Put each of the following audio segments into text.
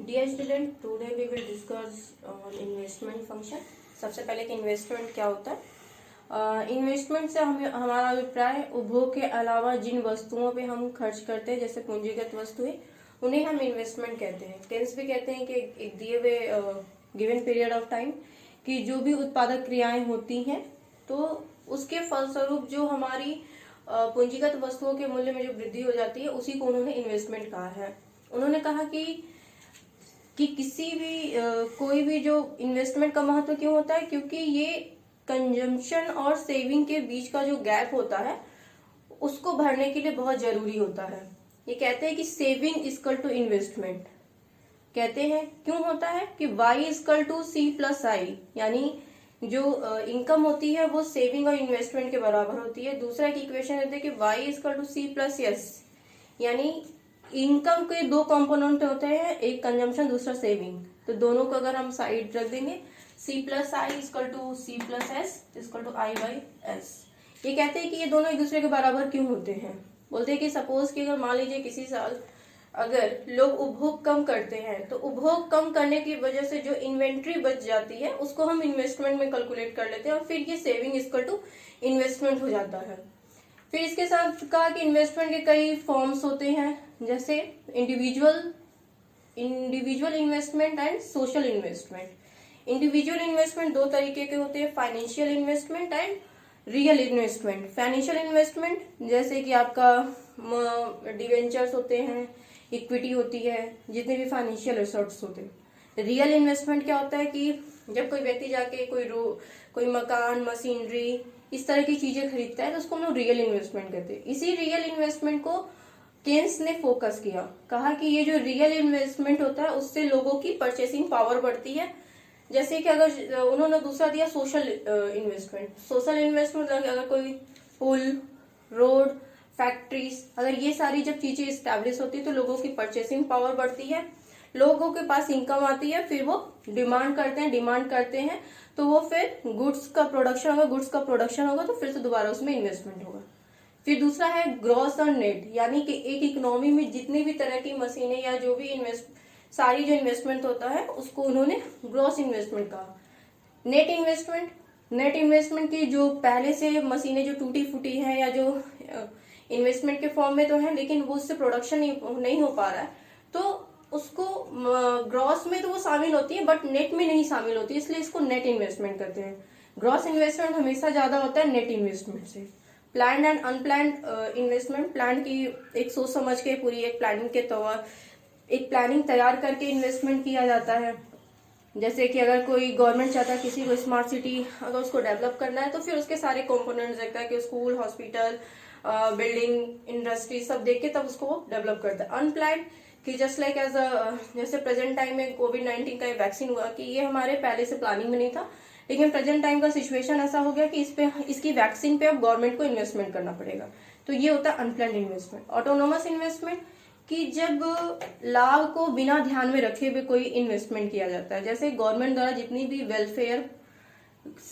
Dear student, today we will discuss on investment function. सबसे पहले कि इन्वेस्टमेंट क्या होता है। इन्वेस्टमेंट से हमारा अभिप्राय उपभोग के अलावा जिन वस्तुओं पे हम खर्च करते हैं, जैसे पूंजीगत वस्तुएं, उन्हें हम इन्वेस्टमेंट कहते हैं। टेंस भी कहते हैं कि एक दिए हुए गिवन पीरियड ऑफ टाइम की जो भी उत्पादक क्रियाएं होती हैं, तो उसके फलस्वरूप जो हमारी पूंजीगत वस्तुओं के मूल्य में जो वृद्धि हो जाती है, उसी को उन्होंने इन्वेस्टमेंट कहा है। उन्होंने कहा कि किसी भी कोई भी जो इन्वेस्टमेंट का महत्व क्यों होता है, क्योंकि ये कंजम्पशन और सेविंग के बीच का जो गैप होता है उसको भरने के लिए बहुत जरूरी होता है। ये कहते हैं कि सेविंग इक्वल टू इन्वेस्टमेंट। कहते हैं क्यों होता है कि y equal to C plus I, यानी जो इनकम होती है वो सेविंग और इन्वेस्टमेंट के बराबर होती है। दूसरा एक इक्वेशन होता है कि y equal to C plus S, यानी इनकम के दो कंपोनेंट होते हैं, एक कंजम्पशन दूसरा सेविंग। तो दोनों को अगर हम साइड रख देंगे, C plus I equal to C plus S equal to I by S. ये कहते हैं कि ये दोनों एक दूसरे के बराबर क्यों होते हैं। बोलते हैं कि सपोज कि अगर मान लीजिए किसी साल अगर लोग उपभोग कम करते हैं, तो उपभोग कम करने की वजह से जो इन्वेंट्री बच जाती है उसको हम इन्वेस्टमेंट में कैलकुलेट कर लेते हैं, और फिर ये सेविंग इक्वल टू इन्वेस्टमेंट हो जाता है। फिर इसके साथ कहा कि इन्वेस्टमेंट के कई फॉर्म्स होते हैं, जैसे individual investment and social investment. Individual investment दो तरीके के होते हैं, financial investment and real investment. Financial investment जैसे कि आपका डिवेंचर्स होते हैं, इक्विटी होती है, जितने भी फाइनेंशियल एसेट्स होते हैं। रियल इन्वेस्टमेंट क्या होता है कि जब कोई व्यक्ति जाके कोई मकान, मशीनरी, इस तरह की चीजें खरीदता है, तो उसको हम लोग रियल इन्वेस्टमेंट कहते हैं। इसी रियल इन्वेस्टमेंट को केन्स ने फोकस किया, कहा कि ये जो रियल इन्वेस्टमेंट होता है उससे लोगों की परचेसिंग पावर बढ़ती है। जैसे कि अगर उन्होंने दूसरा दिया सोशल इन्वेस्टमेंट। सोशल इन्वेस्टमेंट अगर कोई पुल, रोड, फैक्ट्रीज, अगर ये सारी जब चीजें स्टैब्लिश होती है तो लोगों की परचेसिंग पावर बढ़ती है, लोगों के पास इनकम आती है, फिर वो डिमांड करते हैं तो वो फिर गुड्स का प्रोडक्शन होगा तो फिर से दोबारा उसमें इन्वेस्टमेंट होगा। फिर दूसरा है ग्रॉस और नेट, यानी कि एक इकोनॉमी में जितनी भी तरह की मशीनें या जो भी सारी जो इन्वेस्टमेंट होता है उसको उन्होंने ग्रॉस इन्वेस्टमेंट कहा। नेट इन्वेस्टमेंट की जो पहले से मशीनें जो टूटी फूटी हैं या जो इन्वेस्टमेंट के फॉर्म में तो है, लेकिन वो उससे प्रोडक्शन नहीं हो पा रहा है, तो उसको ग्रॉस में तो वो शामिल होती है बट नेट में नहीं शामिल होती, इसलिए इसको नेट इन्वेस्टमेंट कहते हैं। ग्रॉस इन्वेस्टमेंट हमेशा ज्यादा होता है नेट इन्वेस्टमेंट से। Planned and unplanned investment, plan की एक सोच समझ के पूरी एक प्लानिंग तैयार करके इन्वेस्टमेंट किया जाता है। जैसे कि अगर कोई गवर्नमेंट चाहता है किसी को स्मार्ट सिटी अगर उसको डेवलप करना है, तो फिर उसके सारे कंपोनेंट्स देखता है कि स्कूल, हॉस्पिटल, बिल्डिंग, इंडस्ट्री सब देख के तब उसको डेवलप करता है। अनप्लान्ड कि जस्ट लाइक जैसे प्रेजेंट टाइम में कोविड-19 का वैक्सीन हुआ, कि ये हमारे पहले से प्लानिंग में नहीं था, लेकिन प्रेजेंट टाइम का सिचुएशन ऐसा हो गया कि इसकी वैक्सीन पे अब गवर्नमेंट को इन्वेस्टमेंट करना पड़ेगा, तो ये होता है अनप्लान्ड इन्वेस्टमेंट। ऑटोनोमस इन्वेस्टमेंट कि जब लाभ को बिना ध्यान में रखे हुए कोई इन्वेस्टमेंट किया जाता है, जैसे गवर्नमेंट द्वारा जितनी भी वेलफेयर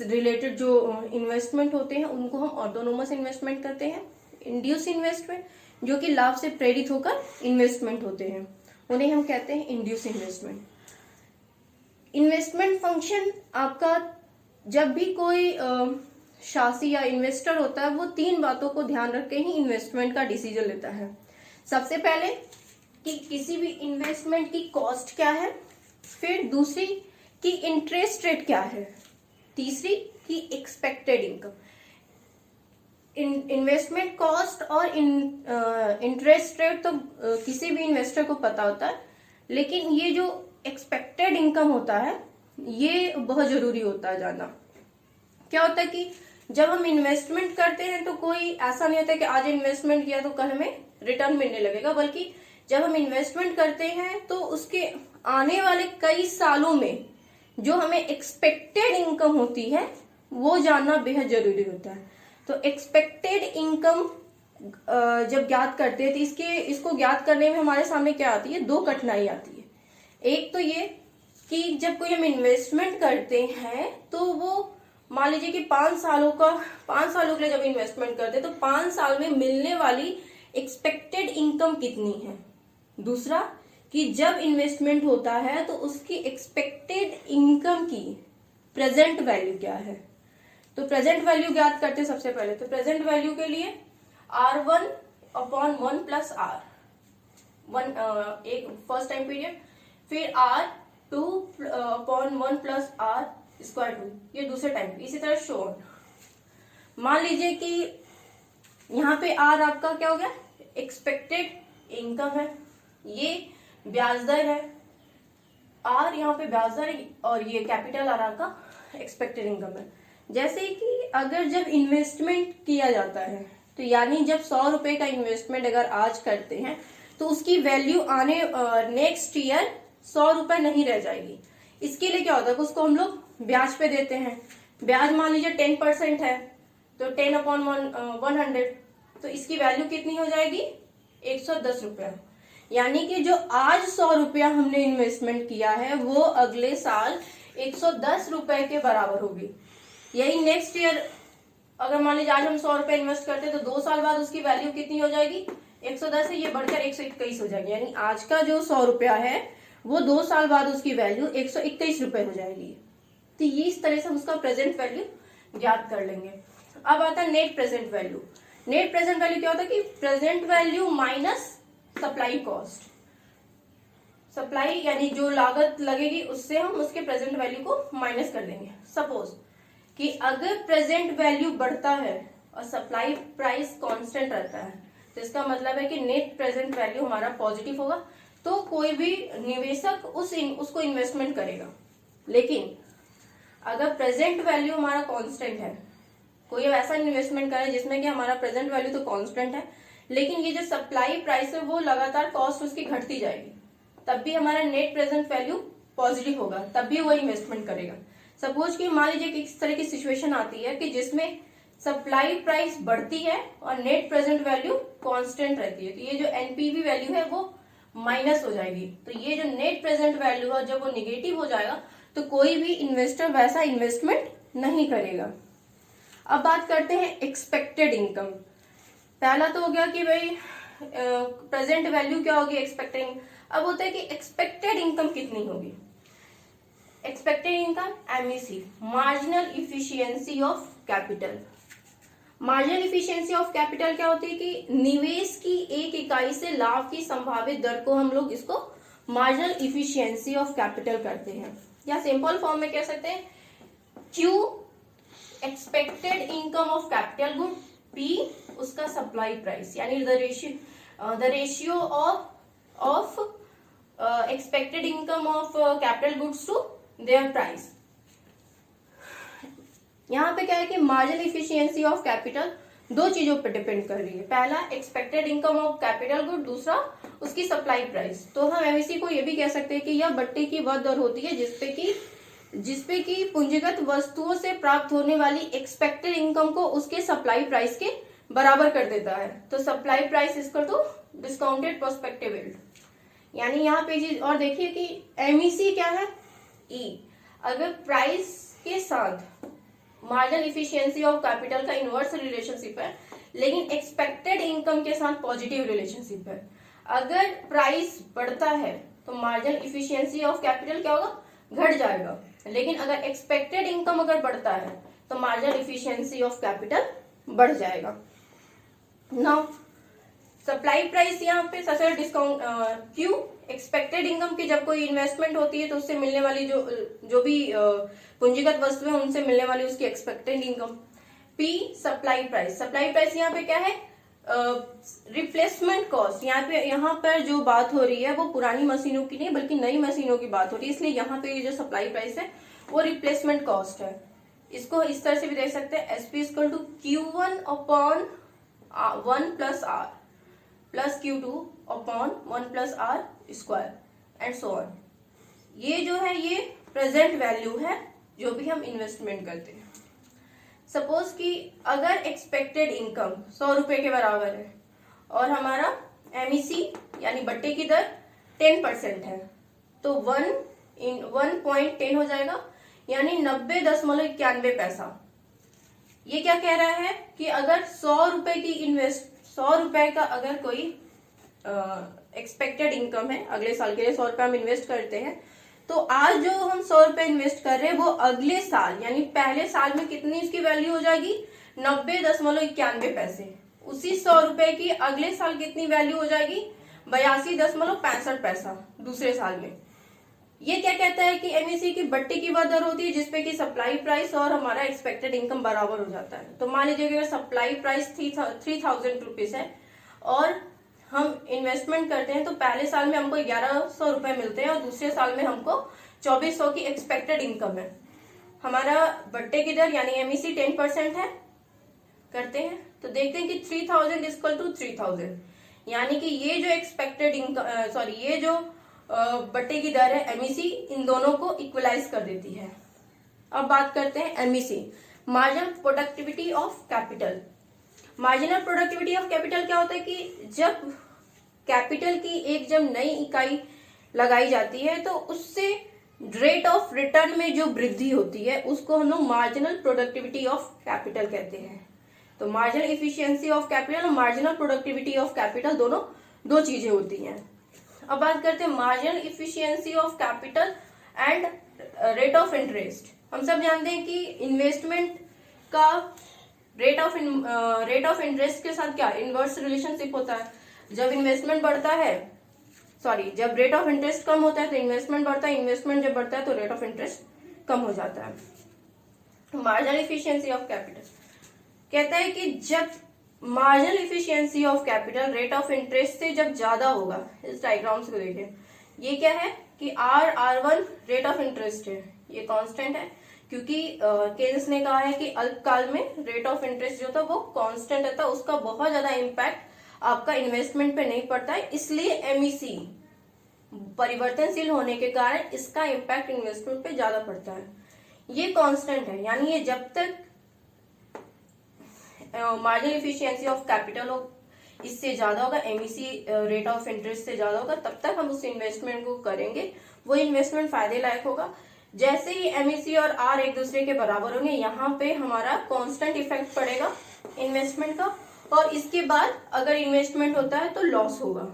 रिलेटेड जो इन्वेस्टमेंट होते हैं उनको हम ऑटोनोमस इन्वेस्टमेंट करते हैं। इंड्यूस इन्वेस्टमेंट जो कि लाभ से प्रेरित होकर इन्वेस्टमेंट होते हैं, उन्हें हम कहते हैं इंड्यूस इन्वेस्टमेंट। इन्वेस्टमेंट फंक्शन आपका जब भी कोई शासी या इन्वेस्टर होता है, वो तीन बातों को ध्यान रख के ही इन्वेस्टमेंट का डिसीजन लेता है। सबसे पहले कि किसी भी इन्वेस्टमेंट की कॉस्ट क्या है, फिर दूसरी कि इंटरेस्ट रेट क्या है, तीसरी कि एक्सपेक्टेड इनकम। इन्वेस्टमेंट कॉस्ट और इंटरेस्ट रेट तो किसी भी इन्वेस्टर को पता होता है, लेकिन ये जो एक्सपेक्टेड इनकम होता है ये बहुत जरूरी होता है जानना। क्या होता है कि जब हम इन्वेस्टमेंट करते हैं तो कोई ऐसा नहीं होता कि आज इन्वेस्टमेंट किया तो कल हमें रिटर्न मिलने लगेगा, बल्कि जब हम इन्वेस्टमेंट करते हैं तो उसके आने वाले कई सालों में जो हमें एक्सपेक्टेड इनकम होती है वो जानना बेहद जरूरी होता है। तो एक्सपेक्टेड इनकम जब ज्ञात करते हैं तो इसको ज्ञात करने में हमारे सामने क्या आती है, दो कठिनाई आती है। एक तो ये कि जब कोई हम इन्वेस्टमेंट करते हैं तो वो मान लीजिए कि 5 सालों के लिए जब इन्वेस्टमेंट करते हैं तो 5 साल में मिलने वाली एक्सपेक्टेड इनकम कितनी है। दूसरा कि जब इन्वेस्टमेंट होता है तो उसकी एक्सपेक्टेड इनकम की प्रेजेंट वैल्यू क्या है। तो प्रेजेंट वैल्यू ज्ञात करते हैं सबसे पहले। तो प्रेजेंट वैल्यू के लिए R1/1 प्लस R वन एक फर्स्ट टाइम पीरियड, फिर R2/1 प्लस R स्क्वायर 2 ये दूसरे टाइम, इसी तरह शो ऑन। मान लीजिए कि यहाँ पे R आपका क्या हो गया, एक्सपेक्टेड इनकम है, ये ब्याज दर है, R यहाँ पे ब्याज दर है और ये कैपिटल R का एक्सपेक्टेड इनकम है। जैसे कि अगर जब इन्वेस्टमेंट किया जाता है तो यानी जब 100 रुपए का इन्वेस्टमेंट अगर आज करते हैं तो उसकी वैल्यू आने नेक्स्ट ईयर 100 रुपए नहीं रह जाएगी। इसके लिए क्या होता है कि उसको हम लोग ब्याज पे देते हैं। ब्याज मान लीजिए 10% है तो 10/100, तो इसकी वैल्यू कितनी हो जाएगी, 110 रुपया। यानी कि जो आज 100 रुपया हमने इन्वेस्टमेंट किया है वो अगले साल 110 रुपए के बराबर होगी। यही नेक्स्ट ईयर अगर मान लीजिए आज हम 100 रुपए इन्वेस्ट करते हैं तो 2 साल बाद उसकी वैल्यू कितनी हो जाएगी, 110 है, ये बढ़कर 121 हो जाएगी। यानी आज का जो 100 रुपया है वो 2 साल बाद उसकी वैल्यू 121 रुपए हो जाएगी। तो ये इस तरह से हम उसका प्रेजेंट वैल्यू ज्ञात कर लेंगे। अब आता है net present value. Net present value क्या होता है कि present value minus supply cost. Supply यानी जो लागत लगेगी उससे हम उसके प्रेजेंट वैल्यू को माइनस कर देंगे। सपोज कि अगर प्रेजेंट वैल्यू बढ़ता है और सप्लाई प्राइस कांस्टेंट रहता है तो इसका मतलब है कि नेट प्रेजेंट वैल्यू हमारा पॉजिटिव होगा, तो कोई भी निवेशक उसको इन्वेस्टमेंट करेगा। लेकिन अगर प्रेजेंट वैल्यू हमारा कांस्टेंट है, कोई ऐसा इन्वेस्टमेंट करे जिसमें कि हमारा प्रेजेंट वैल्यू तो कांस्टेंट है लेकिन ये जो सप्लाई प्राइस है वो लगातार कॉस्ट उसकी घटती जाएगी, तब भी हमारा नेट प्रेजेंट वैल्यू पॉजिटिव होगा, तब भी वो इन्वेस्टमेंट करेगा। सपोज कि मान लीजिए कि इस तरह की सिचुएशन आती है कि जिसमें सप्लाई प्राइस बढ़ती है और नेट प्रेजेंट वैल्यू कांस्टेंट रहती है, तो ये जो एनपीवी वैल्यू है वो माइनस हो जाएगी। तो ये जो नेट प्रेजेंट वैल्यू है जब वो निगेटिव हो जाएगा तो कोई भी इन्वेस्टर वैसा इन्वेस्टमेंट नहीं करेगा। अब बात करते हैं एक्सपेक्टेड इनकम। पहला तो हो गया कि भाई प्रेजेंट वैल्यू क्या होगी, एक्सपेक्टेड। अब होता है कि एक्सपेक्टेड इनकम कितनी होगी। Expected income MEC, marginal efficiency of capital. Marginal efficiency of capital क्या होती है कि निवेश की एक इकाई से लाभ की संभावित दर को हम लोग इसको मार्जिनल इफिशियंसी ऑफ कैपिटल करते हैं, या सिंपल फॉर्म में कह सकते हैं Q expected income of capital good, P उसका सप्लाई प्राइस, यानी the ratio of expected income of capital goods to their price. यहाँ पे क्या है कि मार्जिनल इफिशियंसी ऑफ कैपिटल दो चीजों पर डिपेंड कर रही है। पहला expected income of capital good, दूसरा उसकी सप्लाई प्राइस। तो हम एमईसी को ये भी कह सकते हैं कि यह बट्टे की वह दर होती है जिसपे कि पूंजीगत वस्तुओं से प्राप्त होने वाली एक्सपेक्टेड इनकम को उसके सप्लाई प्राइस के बराबर कर देता है। तो supply price equal to discounted prospective yield. यानी यहाँ पे चीज और देखिए कि एमईसी क्या है, ई। अगर प्राइस के साथ मार्जिनल इफिशियंसी ऑफ कैपिटल का इनवर्स रिलेशनशिप है लेकिन एक्सपेक्टेड इनकम के साथ पॉजिटिव रिलेशनशिप है। अगर प्राइस बढ़ता है तो मार्जिनल इफिशियंसी ऑफ कैपिटल क्या होगा, घट जाएगा। लेकिन अगर एक्सपेक्टेड इनकम अगर बढ़ता है तो मार्जिनल इफिशियंसी ऑफ कैपिटल बढ़ जाएगा। नाउ सप्लाई प्राइस यहाँ पे सबसे डिस्काउंट क्यू एक्सपेक्टेड इनकम की जब कोई इन्वेस्टमेंट होती है तो उससे मिलने वाली जो भी पूंजीगत वस्तु है उनसे मिलने वाली उसकी expected income. P supply price. Supply price यहाँ पे क्या है, रिप्लेसमेंट कॉस्ट। यहाँ पर जो बात हो रही है वो पुरानी मशीनों की नहीं बल्कि नई मशीनों की बात हो रही है, इसलिए यहाँ पे ये जो सप्लाई प्राइस है वो रिप्लेसमेंट कॉस्ट है। इसको इस तरह से भी देख सकते हैं, SP equal to Q1/1 plus R plus Q2/1 plus R square and so on. ये जो है ये प्रेजेंट वैल्यू है जो भी हम इन्वेस्टमेंट करते हैं। सपोज कि अगर एक्सपेक्टेड इनकम 100 रुपए के बराबर है और हमारा एमईसी यानी बट्टे की दर 10% है तो 1/10 हो जाएगा, यानी 90.91 पैसा। ये क्या कह रहा है कि अगर 100 रुपए का अगर कोई एक्सपेक्टेड इनकम है अगले साल के लिए, 100 रुपये हम इन्वेस्ट करते हैं, तो आज जो हम 100 रुपये इन्वेस्ट कर रहे हैं वो अगले साल यानी पहले साल में कितनी उसकी वैल्यू हो जाएगी, 90.91 उसी 100 रुपए की अगले साल कितनी वैल्यू हो जाएगी, 82.65 दूसरे साल में। ये क्या कहता है कि एमईसी की बट्टी की वह दर होती है जिसपे कि सप्लाई प्राइस और हमारा एक्सपेक्टेड इनकम बराबर हो जाता है। तो मान लीजिए अगर सप्लाई प्राइस 3000 रुपीज है और हम इन्वेस्टमेंट करते हैं तो पहले साल में हमको 1100 रुपए मिलते हैं और दूसरे साल में हमको 2400 की एक्सपेक्टेड इनकम है। हमारा बट्टे की दर यानी एमईसी 10% है, करते हैं तो देखते हैं कि 3000 इक्वल टू 3000 यानी कि ये जो एक्सपेक्टेड इनकम ये जो बट्टे की दर है एमईसी इन दोनों को इक्वलाइज कर देती है। अब बात करते हैं MEC, marginal productivity of capital. Marginal productivity of capital क्या होता है कि जब कैपिटल की जब नई इकाई लगाई जाती है तो उससे रेट ऑफ रिटर्न में जो वृद्धि होती है उसको हम लोग मार्जिनल प्रोडक्टिविटी ऑफ कैपिटल कहते हैं। तो मार्जिनल इफिशियंसी ऑफ कैपिटल और मार्जिनल प्रोडक्टिविटी ऑफ कैपिटल दोनों दो चीजें होती हैं। अब बात करते हैं marginal efficiency of capital and rate of interest. हम सब जानते हैं कि इन्वेस्टमेंट का रेट ऑफ इंटरेस्ट के साथ क्या इनवर्स रिलेशनशिप होता है। जब इन्वेस्टमेंट बढ़ता है जब रेट ऑफ इंटरेस्ट कम होता है तो इन्वेस्टमेंट बढ़ता है, इन्वेस्टमेंट जब बढ़ता है तो रेट ऑफ इंटरेस्ट कम हो जाता है। मार्जिनल इफिशियंसी ऑफ कैपिटल कहता है कि जब marginal efficiency of capital rate of interest से जब ज्यादा होगा, इस डायग्राम को देखिए, ये क्या है कि R1 रेट ऑफ इंटरेस्ट है, ये कांस्टेंट है क्योंकि केन्स ने कहा है कि अल्पकाल में रेट ऑफ इंटरेस्ट जो था वो कांस्टेंट रहता है, उसका बहुत ज्यादा इम्पैक्ट आपका इन्वेस्टमेंट पे नहीं पड़ता है, इसलिए एमईसी परिवर्तनशील होने के कारण इसका इम्पैक्ट इन्वेस्टमेंट पे ज्यादा पड़ता है। ये कांस्टेंट है यानी ये जब तक मार्जिनल इफिशियंसी ऑफ कैपिटल इससे ज्यादा होगा, एमईसी रेट ऑफ इंटरेस्ट से ज्यादा होगा, तब तक हम उस इन्वेस्टमेंट को करेंगे, वो इन्वेस्टमेंट फायदे लायक होगा। जैसे ही एमईसी और आर एक दूसरे के बराबर होंगे यहाँ पे हमारा कांस्टेंट इफेक्ट पड़ेगा इन्वेस्टमेंट का, और इसके बाद अगर इन्वेस्टमेंट होता है तो लॉस होगा।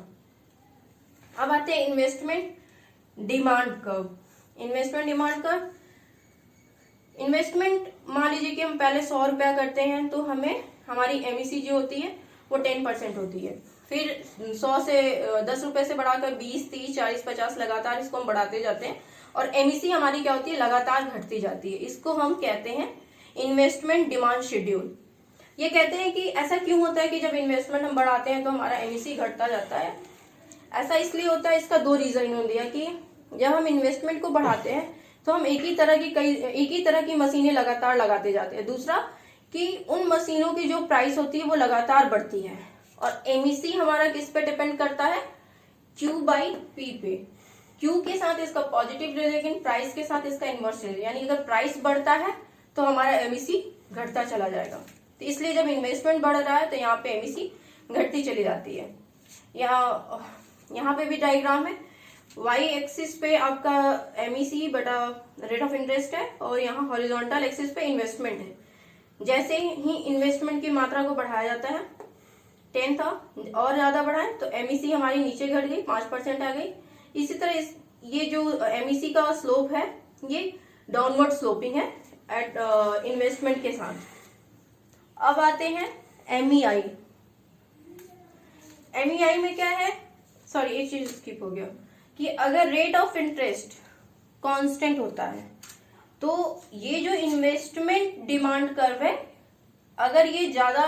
अब आते हैं इन्वेस्टमेंट डिमांड कर्व। इन्वेस्टमेंट मान लीजिए कि हम पहले 100 रुपया करते हैं तो हमें हमारी एमईसी जो होती है वो 10% होती है, फिर 100 से 10 रुपए से बढ़ाकर 20, 30, 40, 50 लगातार इसको हम बढ़ाते जाते हैं और एमईसी हमारी क्या होती है लगातार घटती जाती है। इसको हम कहते हैं इन्वेस्टमेंट डिमांड शेड्यूल। ये कहते हैं कि ऐसा क्यों होता है कि जब इन्वेस्टमेंट हम बढ़ाते हैं तो हमारा एमईसी घटता जाता है। ऐसा इसलिए होता है, इसका दो रीजन होती है कि जब हम इन्वेस्टमेंट को बढ़ाते हैं तो हम एक ही तरह की मशीनें लगातार लगाते जाते हैं। दूसरा कि उन मशीनों की जो प्राइस होती है वो लगातार बढ़ती है, और एमईसी हमारा किस पे डिपेंड करता है, Q/P पे। Q के साथ इसका पॉजिटिव है लेकिन प्राइस के साथ इसका इनवर्स है, यानी अगर प्राइस बढ़ता है तो हमारा एमईसी घटता चला जाएगा। तो इसलिए जब इन्वेस्टमेंट बढ़ रहा है तो यहाँ पे एमईसी घटती चली जाती है। यहाँ पे भी डायग्राम है, y एक्सिस पे आपका एमईसी बटा रेट ऑफ इंटरेस्ट है और यहाँ हॉरिजॉन्टल एक्सिस पे इन्वेस्टमेंट है। जैसे ही इन्वेस्टमेंट की मात्रा को बढ़ाया जाता है, 10 था और ज्यादा बढ़ाए तो एमईसी हमारी नीचे घट गई, 5% आ गई। इसी तरह ये जो एमईसी का स्लोप है ये डाउनवर्ड स्लोपिंग है एट इन्वेस्टमेंट के साथ। अब आते हैं एमईआई। एमईआई में क्या है, एक चीज स्किप हो गया कि अगर रेट ऑफ इंटरेस्ट कांस्टेंट होता है तो ये जो इन्वेस्टमेंट डिमांड कर्व है अगर ये ज्यादा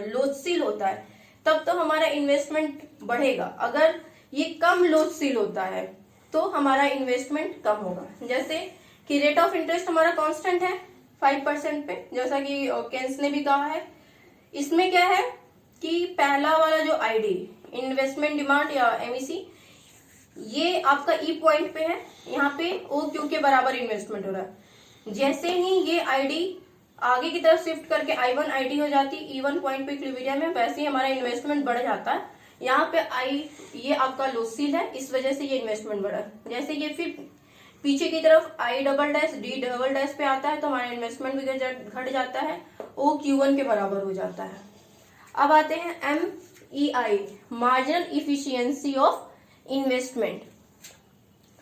लोचशील होता है तब तो हमारा इन्वेस्टमेंट बढ़ेगा, अगर ये कम लोचशील होता है तो हमारा इन्वेस्टमेंट कम होगा। जैसे कि रेट ऑफ इंटरेस्ट हमारा कांस्टेंट है 5% पे, जैसा कि केन्स ने भी कहा है। इसमें क्या है कि पहला वाला जो आईडी इन्वेस्टमेंट डिमांड या एमईसी ये आपका ई पॉइंट पे है, यहाँ पे ओ क्यू के बराबर इन्वेस्टमेंट हो रहा है। जैसे ही ये आईडी आगे की तरफ शिफ्ट करके I1 आईडी हो जाती है E1 पॉइंट पे इक्विलिब्रियम में, वैसे ही हमारा इन्वेस्टमेंट बढ़ जाता है। यहाँ पे ये आपका लोचशील है, इस वजह से ये इन्वेस्टमेंट बढ़ा। जैसे ये फिर पीछे की तरफ I"D" पे आता है तो हमारा इन्वेस्टमेंट भी घट जाता है, O Q1 के बराबर हो जाता है। अब आते हैं EI, marginal efficiency of investment.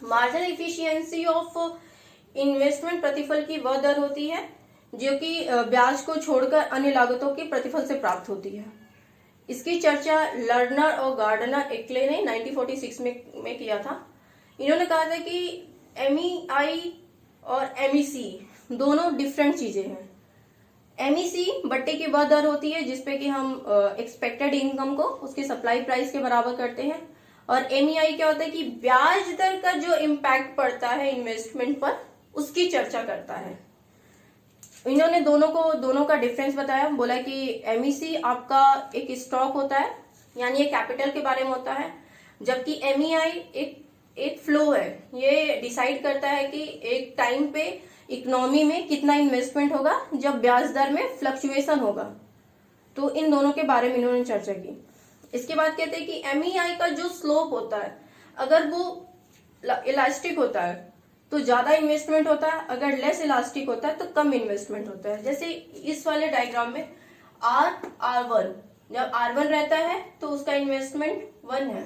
Marginal efficiency of investment प्रतिफल की वह दर होती है जो कि ब्याज को छोड़कर अन्य लागतों के प्रतिफल से प्राप्त होती है। इसकी चर्चा लर्नर और गार्डनर एक्ले ने 1946 में किया था। इन्होंने कहा था कि MEI और MEC दोनों डिफरेंट चीजें हैं। MEC बट्टे की वह दर होती है जिसपे कि हम एक्सपेक्टेड इनकम को उसके सप्लाई प्राइस के बराबर करते हैं, और MEI क्या होता है कि ब्याज दर का जो इम्पैक्ट पड़ता है इन्वेस्टमेंट पर उसकी चर्चा करता है। इन्होंने दोनों का डिफरेंस बताया। बोला कि MEC आपका एक स्टॉक होता है, यानी ये कैपिटल के बारे में होता है, जबकि MEI एक फ्लो है। ये डिसाइड करता है कि एक टाइम पे इकोनॉमी में कितना इन्वेस्टमेंट होगा जब ब्याज दर में फ्लक्चुएशन होगा। तो इन दोनों के बारे में इन्होंने चर्चा की। इसके बाद कहते हैं कि MEI का जो स्लोप होता है, अगर वो इलास्टिक होता है तो ज्यादा इन्वेस्टमेंट होता है, अगर लेस इलास्टिक होता है तो कम इन्वेस्टमेंट होता है। जैसे इस वाले डायग्राम में R1, जब R1 रहता है तो उसका इन्वेस्टमेंट 1 है।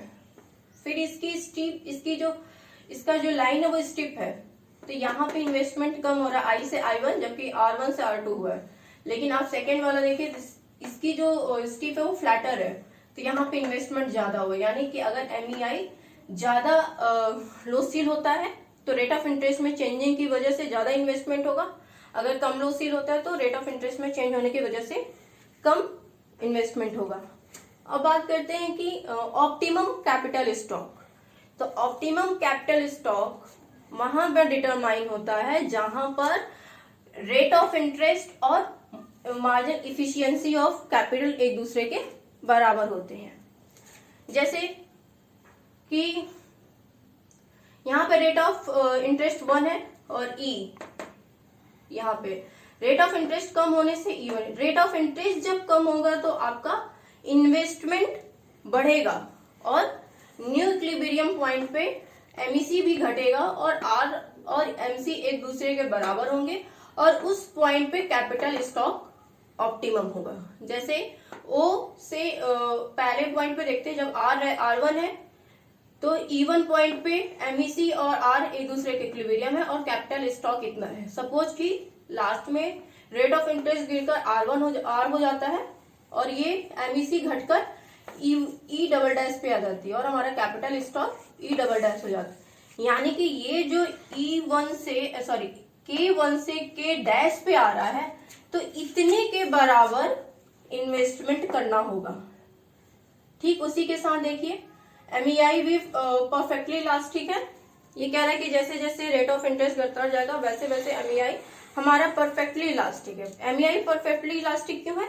फिर इसका जो लाइन है वो स्टिप है, तो यहाँ पे इन्वेस्टमेंट कम हो रहा है I से I1, जबकि R1 से R2 हुआ है। लेकिन आप सेकेंड वाला देखिए, इसकी जो स्टिप है वो फ्लैटर है, तो यहाँ पे इन्वेस्टमेंट ज्यादा हुआ। यानी कि अगर MEI ज्यादा लोसील होता है तो रेट ऑफ इंटरेस्ट में चेंजिंग की वजह से ज्यादा इन्वेस्टमेंट होगा, अगर कम लोसील होता है तो रेट ऑफ इंटरेस्ट में चेंज होने की वजह से कम इन्वेस्टमेंट होगा। अब बात करते हैं कि ऑप्टिमम कैपिटल स्टॉक। तो ऑप्टिमम कैपिटल स्टॉक वहां पर डिटरमाइन होता है जहां पर रेट ऑफ इंटरेस्ट और मार्जिन इफिशियंसी ऑफ कैपिटल एक दूसरे के बराबर होते हैं। जैसे कि यहाँ पे रेट ऑफ इंटरेस्ट 1 है और यहाँ पे रेट ऑफ इंटरेस्ट कम होने से E1। रेट ऑफ इंटरेस्ट जब कम होगा तो आपका इन्वेस्टमेंट बढ़ेगा और न्यू इक्विलिब्रियम पॉइंट पे MEC भी घटेगा और R और MC एक दूसरे के बराबर होंगे और उस पॉइंट पे कैपिटल स्टॉक ऑप्टिमम होगा। जैसे O से पहले पॉइंट पे देखते हैं, जब R1 है तो E1 पॉइंट पे MEC और R एक दूसरे के इक्विलिब्रियम है और कैपिटल स्टॉक इतना है। सपोज कि लास्ट में रेट ऑफ इंटरेस्ट गिरकर R हो जाता है और ये MEC घटकर E डबल डैश पे आ जाती है और हमारा capital stock E double dash हो जाता है। यानी कि ये जो K1 से K डैश पे आ रहा है तो इतने के बराबर इन्वेस्टमेंट करना होगा। ठीक उसी के साथ देखिए MEI भी परफेक्टली इलास्टिक है। ये कह रहा है कि जैसे जैसे रेट ऑफ इंटरेस्ट घटता जाएगा वैसे वैसे MEI हमारा परफेक्टली इलास्टिक है। MEI परफेक्टली इलास्टिक क्यों है?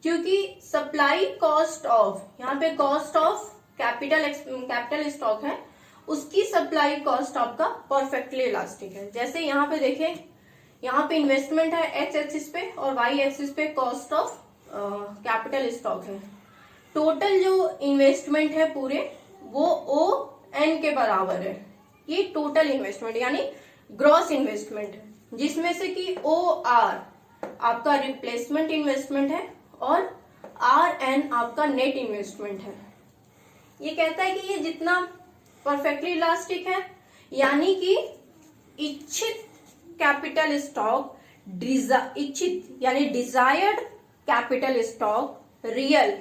क्योंकि सप्लाई कॉस्ट ऑफ, यहाँ पे कॉस्ट ऑफ कैपिटल स्टॉक है, उसकी सप्लाई कॉस्ट आपका परफेक्टली इलास्टिक है। जैसे यहाँ पे देखें, यहाँ पे इन्वेस्टमेंट है X एक्सिस पे और Y एक्सिस पे कॉस्ट ऑफ कैपिटल स्टॉक है। टोटल जो इन्वेस्टमेंट है पूरे वो ON के बराबर है। ये टोटल इन्वेस्टमेंट यानी ग्रॉस इन्वेस्टमेंट है, जिसमें से कि OR आपका रिप्लेसमेंट इन्वेस्टमेंट है और RN आपका नेट इन्वेस्टमेंट है। ये कहता है कि ये जितना परफेक्टली इलास्टिक है यानी कि इच्छित कैपिटल स्टॉक इच्छित यानी डिजायर्ड कैपिटल स्टॉक रियल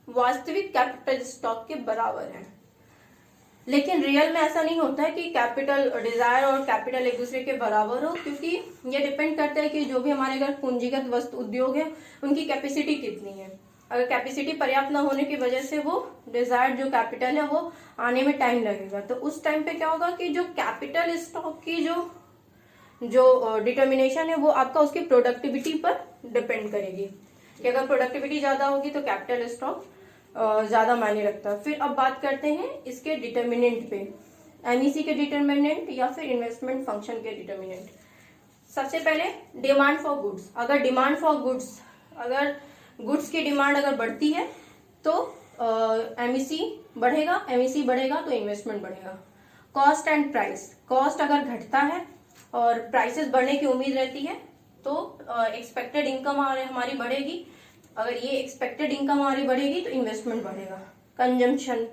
वास्तविक कैपिटल स्टॉक के बराबर है। लेकिन रियल में ऐसा नहीं होता है कि कैपिटल डिजायर और कैपिटल एक दूसरे के बराबर हो, क्योंकि ये डिपेंड करता है कि जो भी हमारे अगर पूंजीगत वस्तु उद्योग है उनकी कैपेसिटी कितनी है। अगर कैपेसिटी पर्याप्त न होने की वजह से वो डिजायर्ड जो कैपिटल है वो आने में टाइम लगेगा, तो उस टाइम पे क्या होगा कि जो कैपिटल स्टॉक की जो डिटर्मिनेशन है वो आपका उसकी प्रोडक्टिविटी पर डिपेंड करेगी कि अगर प्रोडक्टिविटी ज्यादा होगी तो कैपिटल स्टॉक ज्यादा मायने रखता है। फिर अब बात करते हैं इसके डिटर्मिनेंट पे, MEC के डिटर्मिनेंट या फिर इन्वेस्टमेंट फंक्शन के डिटर्मिनेंट। सबसे पहले डिमांड फॉर गुड्स। अगर गुड्स की डिमांड अगर बढ़ती है तो MEC बढ़ेगा तो इन्वेस्टमेंट बढ़ेगा। कॉस्ट एंड प्राइस, कॉस्ट अगर घटता है और प्राइसेस बढ़ने की उम्मीद रहती है तो एक्सपेक्टेड इनकम हमारी बढ़ेगी। अगर ये एक्सपेक्टेड इनकम हमारी बढ़ेगी तो इन्वेस्टमेंट बढ़ेगा। कंजम्पशन,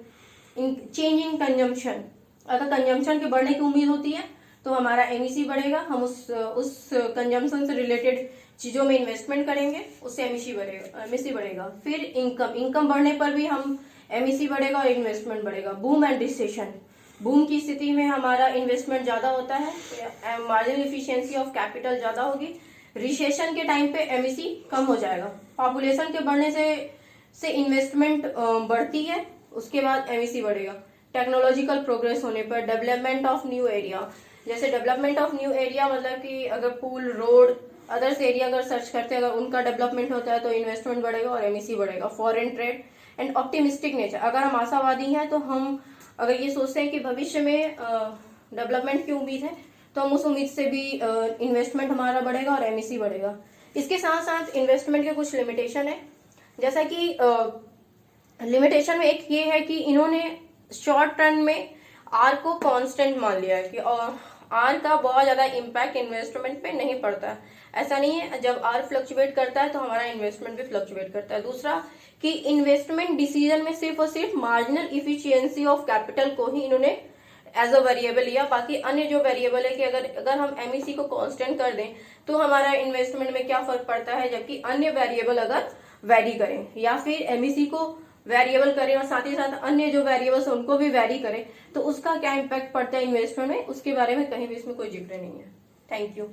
चेंज इन कंजम्पशन, अगर कंजम्पशन के बढ़ने की उम्मीद होती है तो हमारा एमईसी बढ़ेगा, हम उस कंजम्पशन से रिलेटेड चीजों में इन्वेस्टमेंट करेंगे, उससे एमईसी बढ़ेगा। फिर इनकम बढ़ने पर भी हम एमईसी बढ़ेगा और इन्वेस्टमेंट बढ़ेगा। बूम एंड रिसेशन, बूम की स्थिति में हमारा इन्वेस्टमेंट ज्यादा होता है, मार्जिनल एफिशिएंसी ऑफ कैपिटल ज्यादा होगी। रिसेशन के टाइम पे एमईसी कम हो जाएगा। पॉपुलेशन के बढ़ने से इन्वेस्टमेंट बढ़ती है, उसके बाद एमईसी बढ़ेगा। टेक्नोलॉजिकल प्रोग्रेस होने पर डेवलपमेंट ऑफ न्यू एरिया, जैसे डेवलपमेंट ऑफ न्यू एरिया मतलब कि अगर पुल, रोड, अदर्स एरिया अगर सर्च करते हैं, अगर उनका डेवलपमेंट होता है तो इन्वेस्टमेंट बढ़ेगा और एमईसी बढ़ेगा। Foreign trade and optimistic nature, अगर हम आशावादी हैं तो हम अगर ये सोचते हैं कि भविष्य में डेवलपमेंट की उम्मीद है तो हम उस उम्मीद से भी इन्वेस्टमेंट हमारा बढ़ेगा और एमईसी बढ़ेगा। इसके साथ साथ इन्वेस्टमेंट के कुछ लिमिटेशन है, जैसा कि लिमिटेशन में एक ये है कि इन्होंने शॉर्ट टर्म में आर को कांस्टेंट मान लिया है कि आर का बहुत ज्यादा इम्पैक्ट इन्वेस्टमेंट पे नहीं पड़ता है। ऐसा नहीं है, जब आर फ्लक्चुएट करता है तो हमारा इन्वेस्टमेंट भी फ्लक्चुएट करता है। दूसरा कि इन्वेस्टमेंट डिसीजन में सिर्फ और सिर्फ मार्जिनल इफिशियंसी ऑफ कैपिटल को ही इन्होंने एज अ वेरिएबल लिया, बाकी अन्य जो वेरिएबल है कि अगर हम एमईसी को कांस्टेंट कर दें तो हमारा इन्वेस्टमेंट में क्या फर्क पड़ता है, जबकि अन्य वेरिएबल अगर वेरी करें या फिर एमईसी को वेरिएबल करें और साथ ही साथ अन्य जो वेरिएबल्स उनको भी वेरी करें तो उसका क्या इम्पैक्ट पड़ता है इन्वेस्टमेंट में, उसके बारे में कहीं भी इसमें कोई जिक्र नहीं है। Thank you.